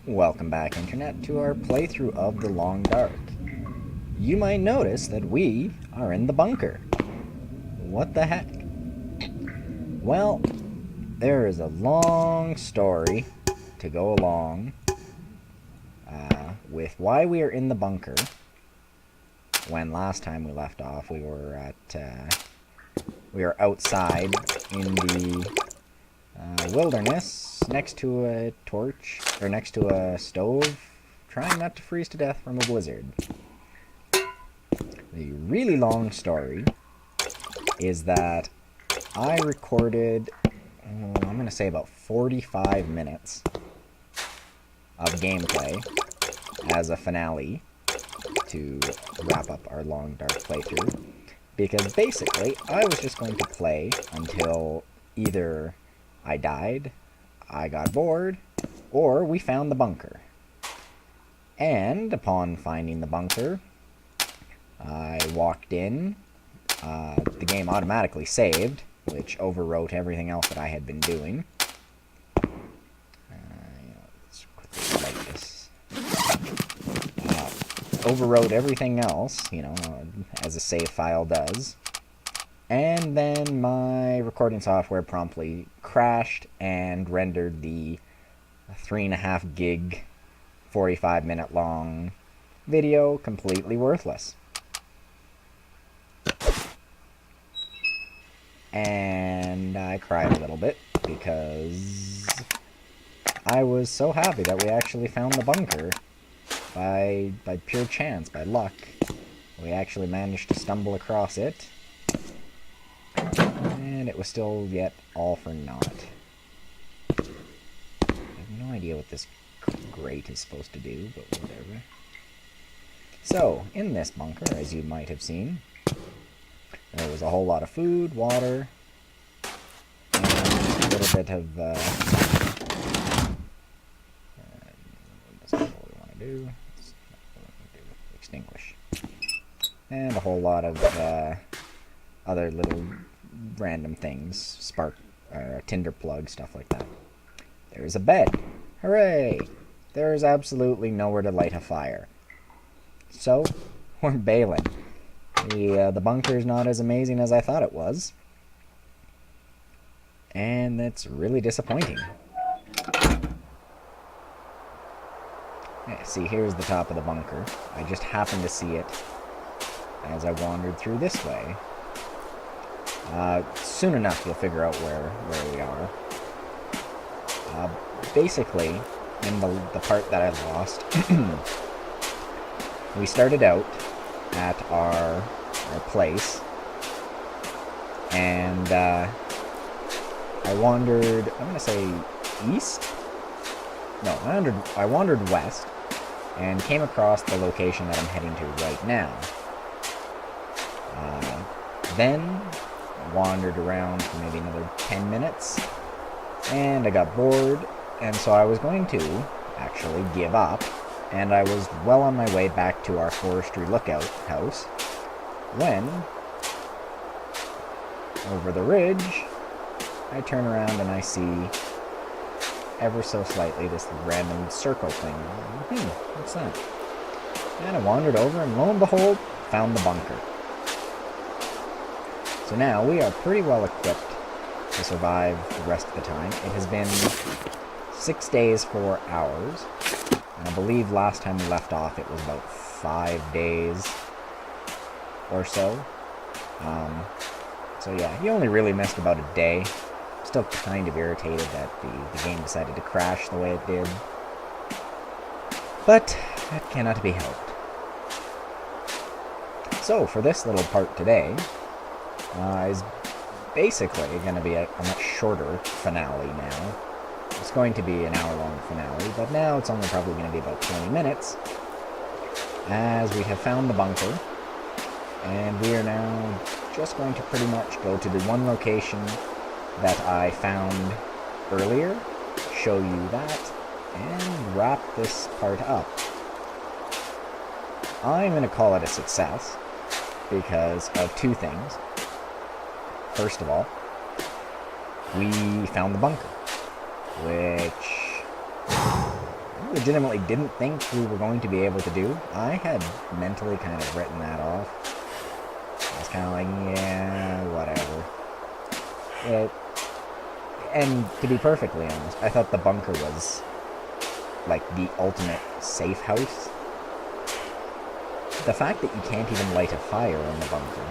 Welcome back, Internet, to our playthrough of The Long Dark. You might notice that we are in the bunker. What the heck? Well, there is a long story to go along with why we are in the bunker. When last time we left off, we were outside in the wilderness, next to a torch, or next to a stove, trying not to freeze to death from a blizzard. The really long story is that I recorded, I'm going to say about 45 minutes of gameplay as a finale to wrap up our Long Dark playthrough, because basically I was just going to play until either I died, I got bored, or we found the bunker. And upon finding the bunker, I walked in. The game automatically saved, which overwrote everything else that I had been doing. Let's quickly like this. Overwrote everything else, as a save file does. And then my recording software promptly crashed and rendered the 3.5 gig, 45-minute long video completely worthless. And I cried a little bit because I was so happy that we actually found the bunker by pure chance, by luck. We actually managed to stumble across it. And it was still yet all for naught. I have no idea what this grate is supposed to do, but whatever. So, in this bunker, as you might have seen, there was a whole lot of food, water, and a little bit of, that's not what we want to do. That's not what we want to do. Extinguish. And a whole lot of, other little random things, spark, tinder plug, stuff like that. There's a bed. Hooray! There is absolutely nowhere to light a fire. So, we're bailing. The bunker's not as amazing as I thought it was. And that's really disappointing. Yeah, see, here's the top of the bunker. I just happened to see it as I wandered through this way. Soon enough you'll figure out where we are. Basically, in the part that I lost, we started out at our place, and I wandered, I'm going to say east? No, I wandered west, and came across the location that I'm heading to right now. Then wandered around for maybe another 10 minutes, and I got bored, and so I was going to actually give up, and I was well on my way back to our forestry lookout house when, over the ridge, I turn around and I see, ever so slightly, this random circle thing. What's that? And I wandered over, and lo and behold, found the bunker. So now we are pretty well equipped to survive the rest of the time. It has been 6 days, 4 hours. And I believe last time we left off it was about 5 days or so. So yeah, he only really missed about a day. Still kind of irritated that the game decided to crash the way it did. But that cannot be helped. So for this little part today, is basically going to be a much shorter finale now. It's going to be an hour-long finale, but now it's only probably going to be about 20 minutes, as we have found the bunker, and we are now just going to pretty much go to the one location that I found earlier, show you that, and wrap this part up. I'm going to call it a success, because of two things. First of all, we found the bunker, which legitimately didn't think we were going to be able to do. I had mentally kind of written that off. I was kind of like, yeah, whatever. And to be perfectly honest, I thought the bunker was like the ultimate safe house. The fact that you can't even light a fire in the bunker,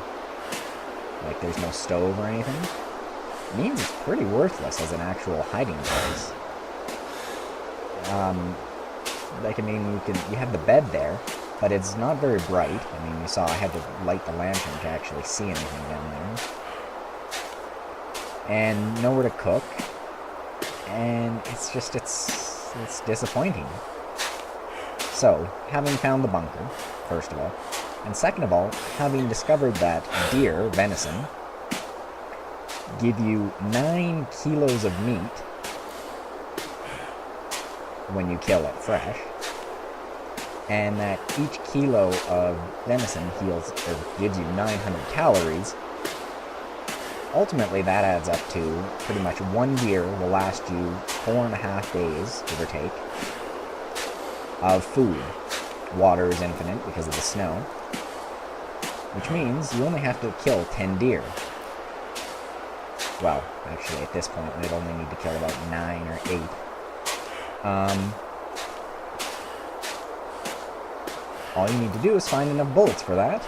like there's no stove or anything, means it's pretty worthless as an actual hiding place. Like, I mean, you have the bed there, but it's not very bright. I mean, you saw I had to light the lantern to actually see anything down there. And nowhere to cook. And it's just, it's disappointing. So, having found the bunker, first of all, and second of all, having discovered that deer, venison, give you 9 kilos of meat when you kill it fresh, and that each kilo of venison gives you 900 calories. Ultimately, that adds up to pretty much one deer will last you 4.5 days, give or take, of food. Water is infinite because of the snow, which means you only have to kill 10 deer. Well, actually, at this point, we'd only need to kill about 9 or 8. All you need to do is find enough bullets for that,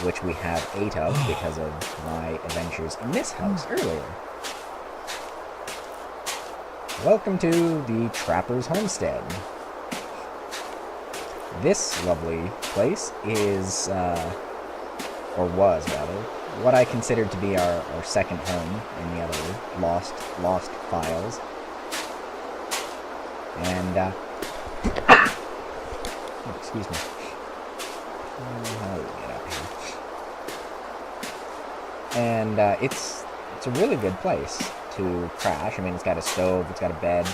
which we have 8 of because of my adventures in this house earlier. Welcome to the Trapper's Homestead. This lovely place is, or was rather, what I considered to be our second home in the other Lost Files. And, oh, excuse me. How do we get up here? And it's a really good place to crash. I mean, it's got a stove, it's got a bed,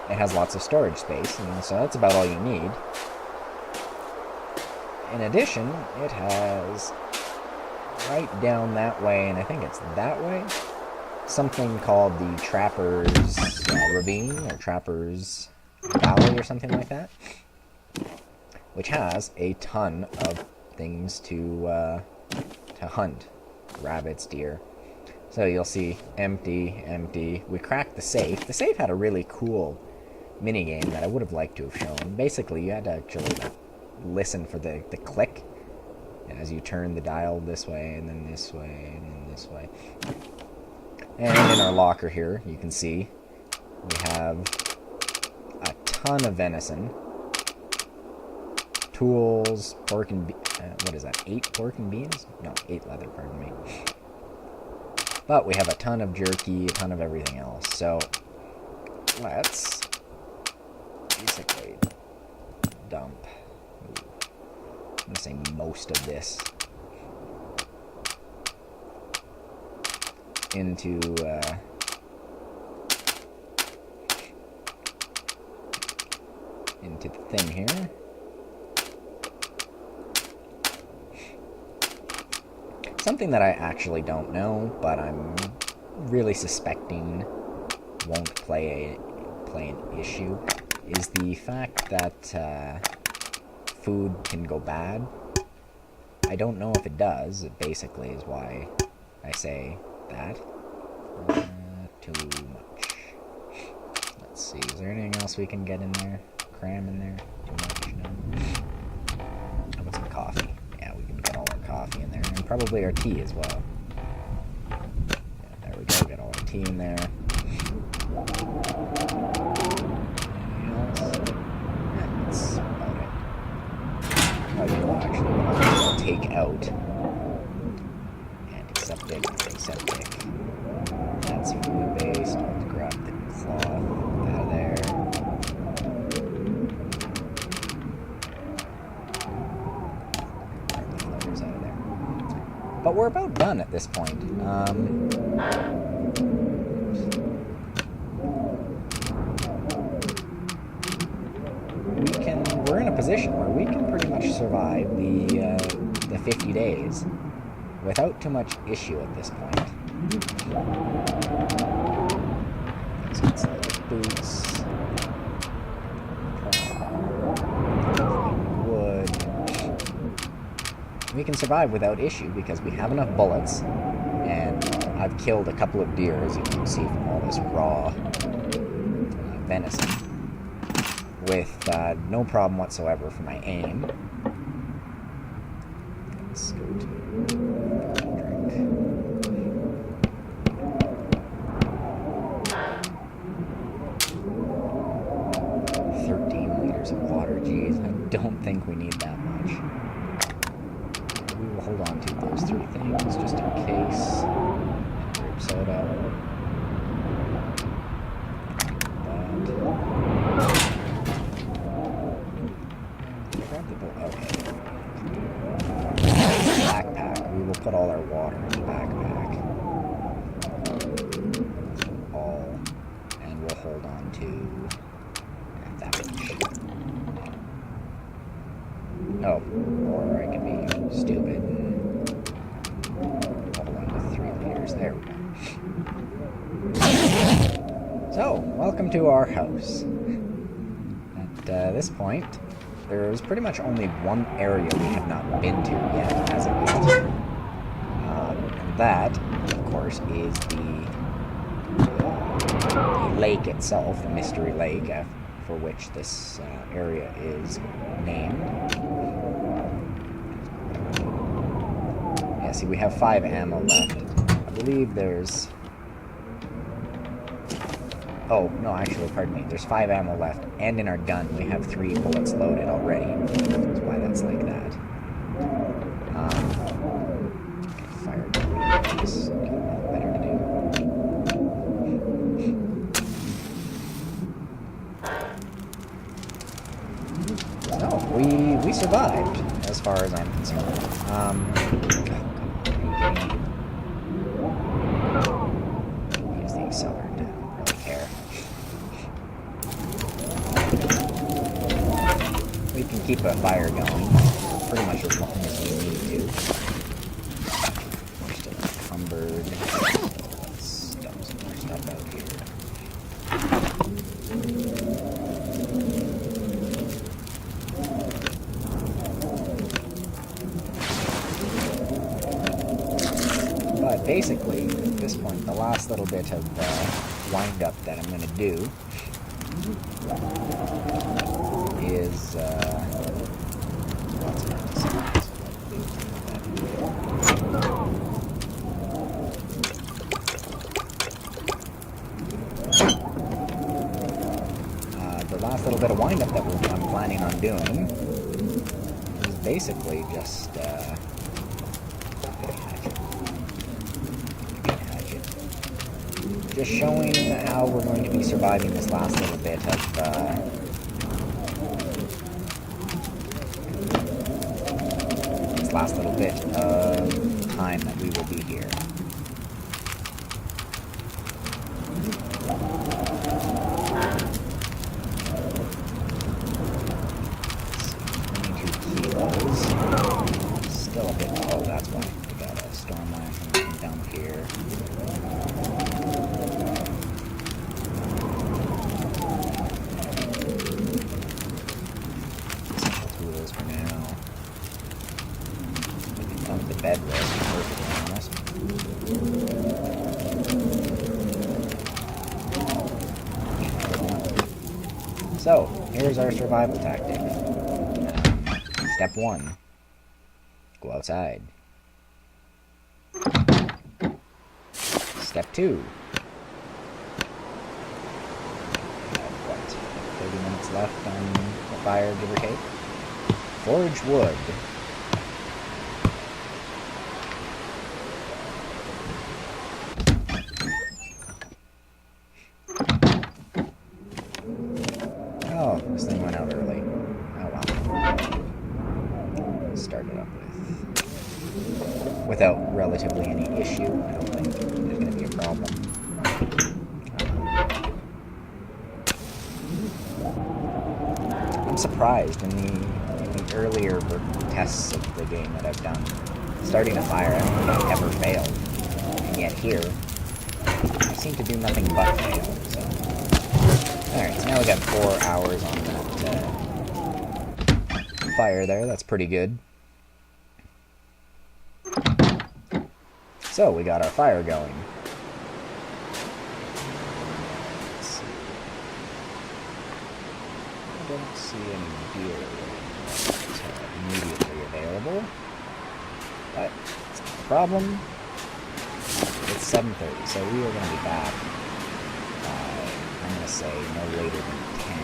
it has lots of storage space, and so that's about all you need. In addition, it has right down that way, and I think it's that way, something called the Trapper's Ravine, or Trapper's Valley, or something like that, which has a ton of things to hunt. Rabbits, deer. So you'll see empty. We cracked the safe. The safe had a really cool minigame that I would have liked to have shown. Basically, you had to actually listen for the click as you turn the dial this way, and then this way, and then this way. And in our locker here, you can see we have a ton of venison, tools, pork and what is that, 8 pork and beans? No, 8 leather, pardon me. But we have a ton of jerky, a ton of everything else. So let's basically dump, I'm going to say most of this into the thing here. Something that I actually don't know, but I'm really suspecting won't play an issue, is the fact that food can go bad. I don't know if it does. It basically is why I say that. Too much. Let's see. Is there anything else we can get in there? Cram in there? Too much? No. How about some coffee? Yeah, we can get all our coffee in there. And probably our tea as well. Yeah, there we go. Get all our tea in there. That's about it. Actually, I'll take out antiseptic. That's food based. I'll have to grab the cloth out of there. Grab the floaters out of there. But we're about done at this point. We're in a position where we can pretty much survive the 50 days without too much issue at this point. So it's like boots. we can survive without issue because we have enough bullets, and I've killed a couple of deer, as you can see from all this raw venison, with no problem whatsoever for my aim. Let's go to drink. 13 liters of water, geez, I don't think we need that much. We will hold on to those 3 things just in case. And grape soda. Backpack. We will put all our water in the backpack. All. And we'll hold on to that much. Oh, or I can be stupid and hold on to 3 liters. There we go. So, welcome to our house. At this point, there's pretty much only one area we have not been to yet, as of yet. And that, of course, is the lake itself, the Mystery Lake, for which this area is named. Yeah, see, we have 5 ammo left. I believe there's... Oh, no, actually, pardon me. There's 5 ammo left, and in our gun we have 3 bullets loaded already. That's why that's like that. Fire this. Better to do. So, we survived, as far as I'm concerned. Use the accelerator. We can keep a fire going pretty much as long as we need to. We're still encumbered. Let's dump some more stuff out here. But basically, at this point, the last little bit of wind-up that I'm going to do is the last little bit of wind-up that I'm planning on doing is basically just showing how we're going to be surviving this last little bit of time that we will be here. Still a bit. Oh, that's why we got a storm line down here. Tools for now. Dump the bed rest, to be perfectly honest. So, here's our survival tactic. Step 1. Go outside. Step 2. What? 30 minutes left on the fire, give or take. Forge wood. Oh, this thing went out early. Oh well. Start it up without relatively any issue. I don't think there's going to be a problem. I'm surprised in the earlier tests of the game that I've done. Starting a fire, I don't think I've ever failed. And yet here, I seem to do nothing but fail. So, alright, so now we got 4 hours on that fire there. That's pretty good. So, we got our fire going. Let's see. I don't see any deer immediately available. But it's not a problem. It's 7:30, so we are going to be back by, I'm going to say, no later than 10.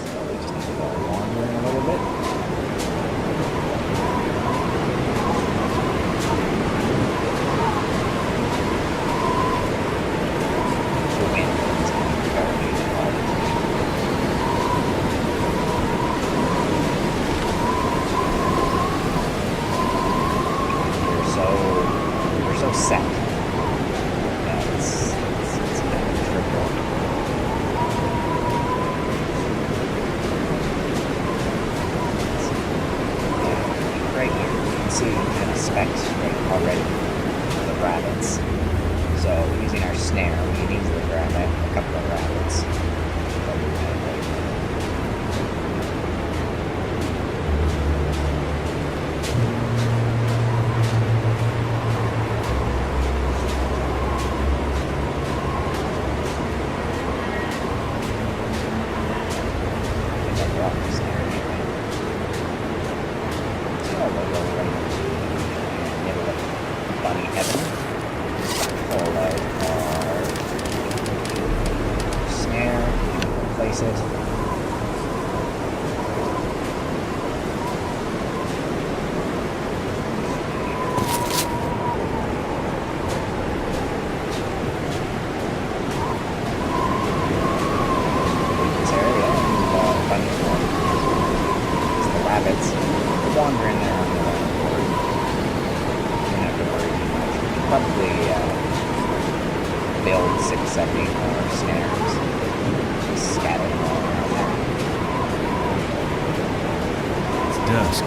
So we just need to go wandering a little bit. Set. Yeah, it's kind of triple. Yeah, right here you can see kind of specs right already for the rabbits. So using our snare, we can easily grab a couple of rabbits. Wandering there on the way. You don't have to worry too much. We can probably build 6-7 more snares. Just scatter them all around there. It's dusk.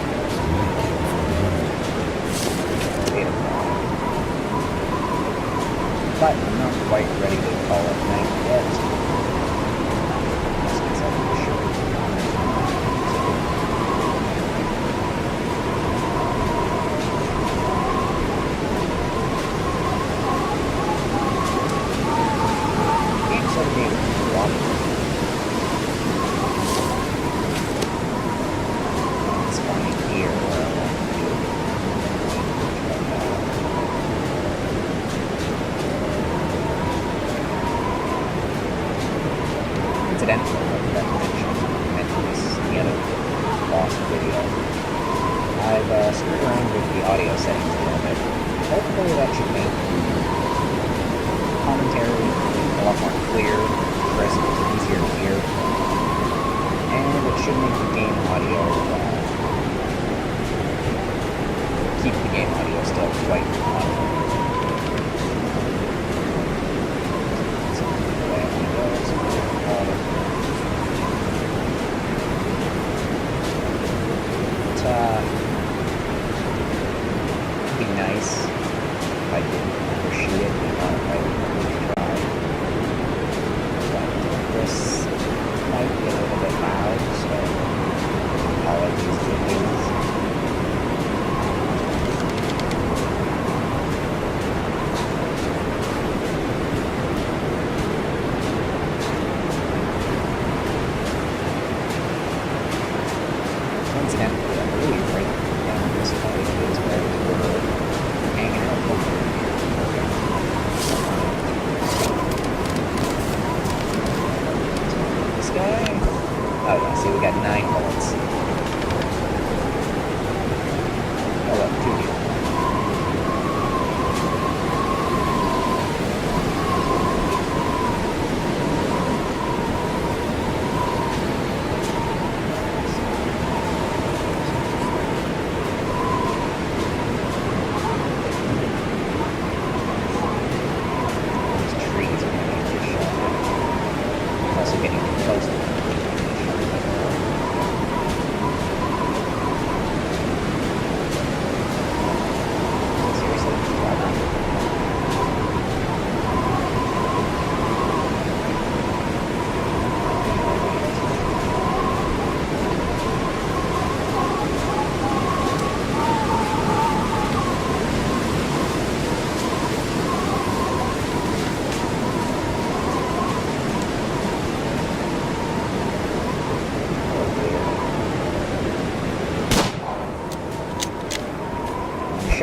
But I'm not quite ready to call it night yet. Let's get something short. I've screwed around with the audio settings a little bit. Hopefully that should make commentary a lot more clear, crisp, easier to hear. And it should make the game audio, keep the game audio still quite audible. It'd be nice if I didn't overshoot it, if I would try. But this might be a little bit loud, so apologies to these. Incidentally, I believe right down this way is where we're hanging out over here. This guy.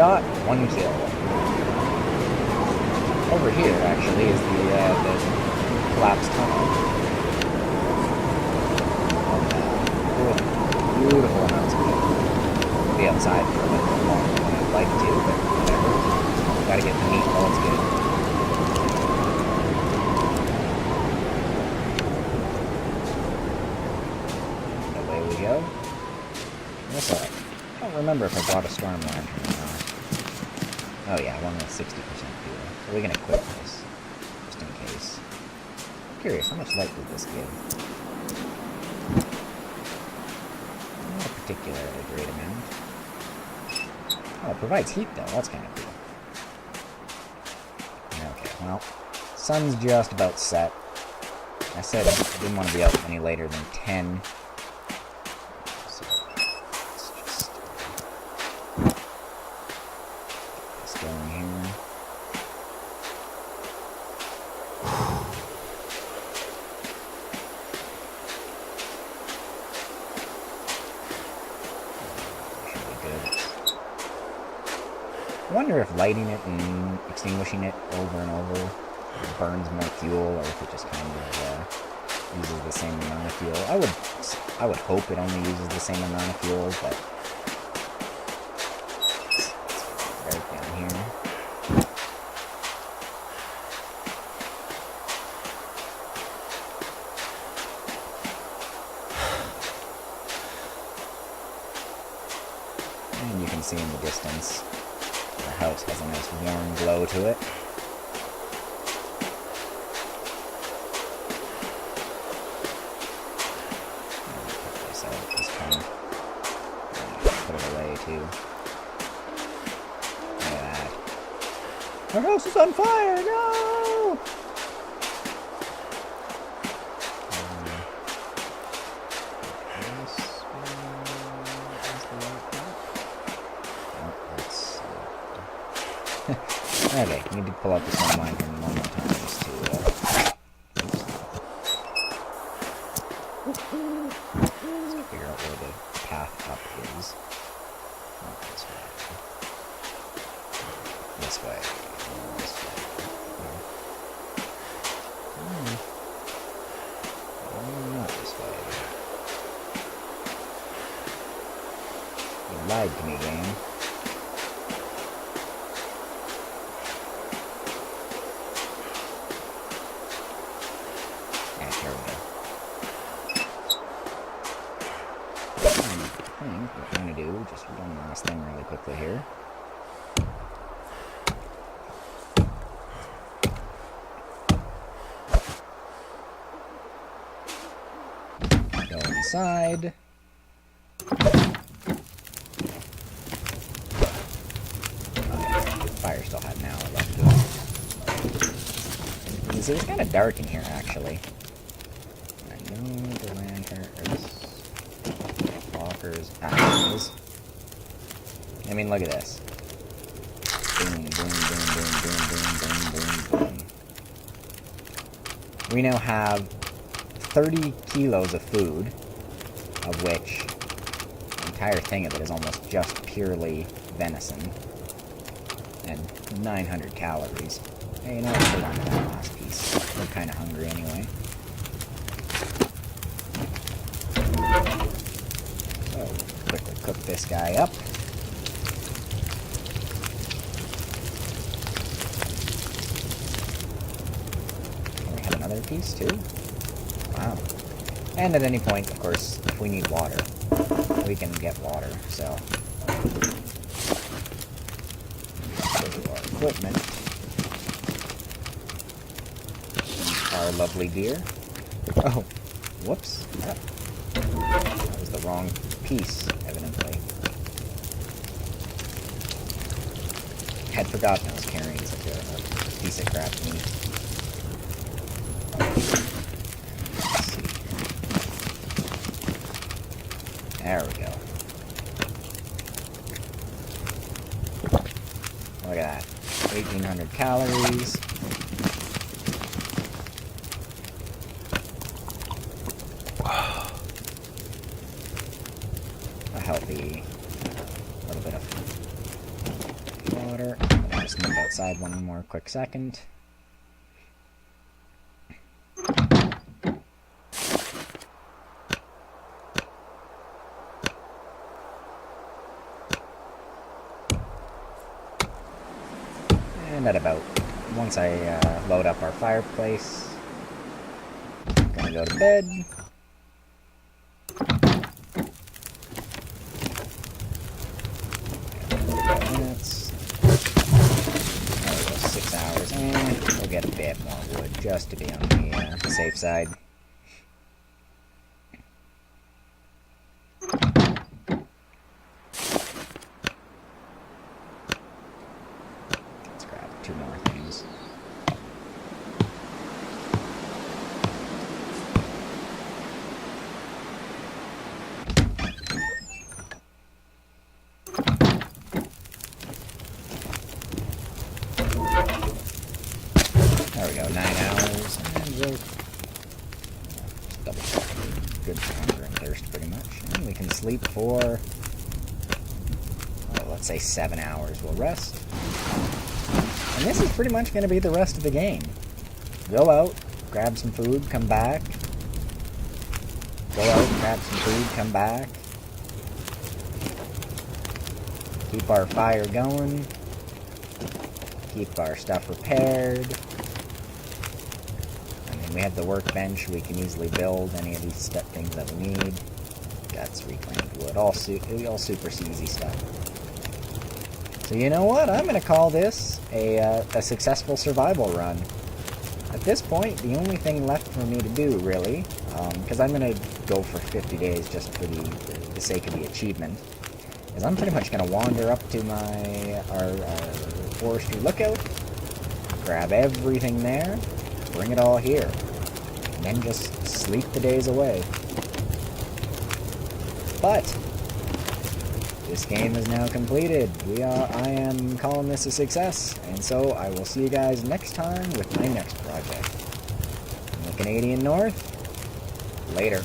shot, one kill. Over here, actually, is the collapsed tunnel. Beautiful amounts of people. I'll be outside for a little bit longer than I'd like to, but whatever. Gotta get the meat while it's good. Away we go. I don't remember if I bought a storm lantern or not. Oh yeah, one with 60% fuel. So we can equip this, just in case. I'm curious, how much light did this give? Not a particularly great amount. Oh, it provides heat though, that's kind of cool. Okay, well, sun's just about set. I said I didn't want to be out any later than 10. So, let's just get this going here. Should be good. I wonder if lighting it and extinguishing it over and over burns more fuel, or if it just kind of uses the same amount of fuel. I would hope it only uses the same amount of fuel, but it's right down here. And you can see in the distance, the house has a nice warm glow to it. Put it away too. Look at that. Our house is on fire! No! Okay, need to pull out the sun lantern one more time just to figure out where the path up is. Not this way. This way. This way. Not this way. You lied to me, game. What we're going to do, just one last thing really quickly here. Go inside. Fire still had an hour left to it. See, it's kind of dark in here, actually. I know the lantern, or this walkers. I mean, look at this. Boom, boom, boom, boom, boom, boom, boom, boom, boom. We now have 30 kilos of food, of which the entire thing of it is almost just purely venison, and 900 calories. Hey, you know, let's hold on to that last piece. We're kind of hungry anyway. So, quickly cook this guy up. And we have another piece too. Wow. And at any point, of course, if we need water, we can get water, so. Go to our equipment. Our lovely deer. Oh, whoops. That was the wrong piece, evidently. Had forgotten I was carrying such a piece of crap meat. Let's see. There we go. Look at that. 1,800 calories. A healthy little bit of water. I'm gonna just nip outside one more quick second. And at about, once I load up our fireplace, I'm gonna go to bed. Minutes. There we go, 6 hours. And we'll get a bit more wood just to be on the safe side. Let's grab 2 more things. There we go, 9 hours, and we'll just double check. Good for hunger and thirst, pretty much. And we can sleep for, oh, let's say 7 hours. We'll rest. And this is pretty much going to be the rest of the game. Go out, grab some food, come back. Go out, grab some food, come back. Keep our fire going. Keep our stuff repaired. I mean, we have the workbench. We can easily build any of these things that we need. That's reclaimed wood. All super easy stuff. So you know what? I'm going to call this a successful survival run. At this point, the only thing left for me to do, really, because I'm going to go for 50 days just for the sake of the achievement, is I'm pretty much going to wander up to our forestry lookout, grab everything there, bring it all here, and then just sleep the days away. But this game is now completed. I am calling this a success, and so I will see you guys next time with my next project. In the Canadian North, later.